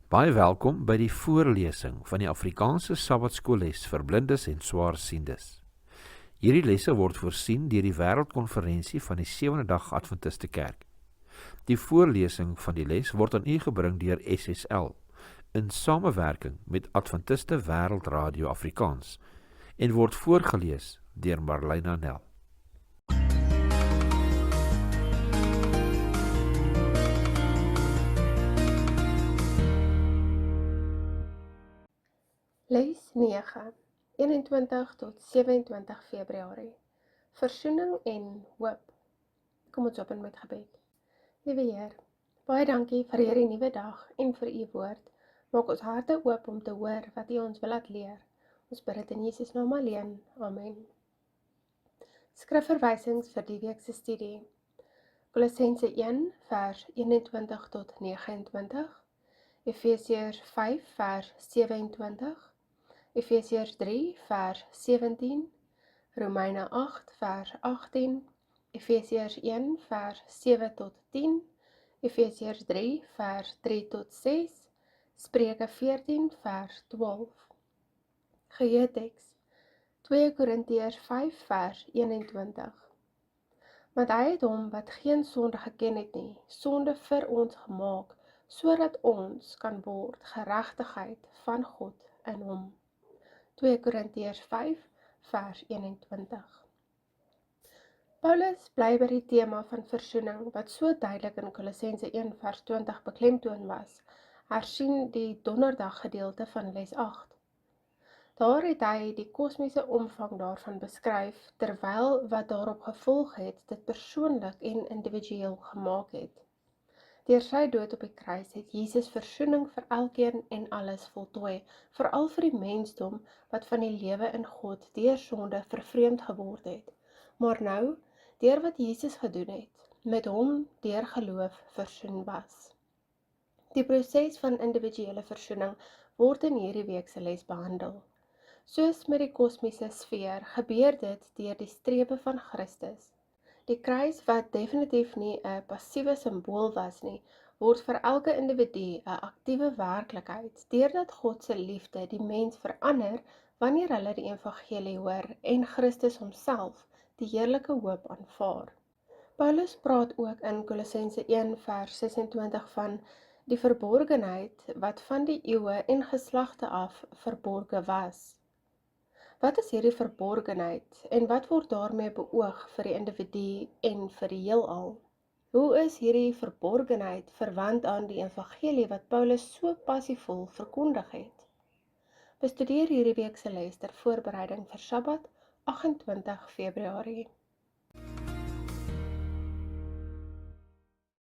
Baie welkom by die voorlesing van die Afrikaanse Sabbatskoolles vir blindes en swaarsiendes. Hierdie lesse word voorsien deur die Wêreldkonferensie van die Sewende Dag Adventiste Kerk. Die voorlesing van die les word aan u gebring deur SSL in samewerking met Adventiste Wêreldradio Afrikaans en word voorgeles deur Marlena Nel. Les 9, 21 tot 27 Februarie. Versoening en hoop. Kom ons open met gebed. Liewe Heer, baie dankie vir hierdie nuwe dag en vir u woord. Maak ons harte oop om te hoor wat u ons wil laat leer. Ons bid dit in Jesus naam alleen. Amen. Skrifverwysings vir die week se studie. Kolossense 1 vers 21 tot 29, Efesiërs 5 vers 27, Efesiërs 3 vers 17, Romeine 8 vers 18, Efesiërs 1 vers 7 tot 10, Efesiërs 3 vers 3 tot 6, Spreuke 14 vers 12. Geheeteks 2 Korintiërs 5 vers 21. Want hy het hom wat geen sonde geken het nie, sonde vir ons gemaak, sodat ons kan word geregtigheid van God in hom. 2 Korintiërs 5 vers 21. Paulus bly by die tema van versoening wat so duidelik in Kolossense 1 vers 20 beklemtoon was. Hersien die donderdag gedeelte van les 8. Daar het hy die kosmiese omvang daarvan beskryf, terwyl wat daarop gevolg het, dit persoonlik en individueel gemaak het. Deur sy dood op die kruis het Jesus versoening vir elkeen en alles voltooi, veral vir die mensdom wat van die lewe in God deur sonde vervreemd geword het. Maar nou, deur wat Jesus gedoen het, met hom deur geloof versoen was. Die proses van individuele versoening word in hierdie week se les behandel. Soos met die kosmiese sfeer gebeur dit deur die strepe van Christus. Die kruis wat definitief nie 'n passiewe simbool was nie, word vir elke individu 'n aktiewe werklikheid, deurdat God se liefde die mens verander wanneer hulle die evangelie hoor en Christus homself, die heerlike hoop aanvaar. Paulus praat ook in Kolossense 1 vers 26 van die verborgenheid wat van die eeue en geslagte af verborge was. Wat is hierdie verborgenheid en wat word daarmee beoog vir die individu en vir die heelal? Hoe is hierdie verborgenheid verwant aan die evangelie wat Paulus so passievol verkondig het? Bestudeer hierdie week se les ter voorbereiding vir Sabbat 28 Februarie.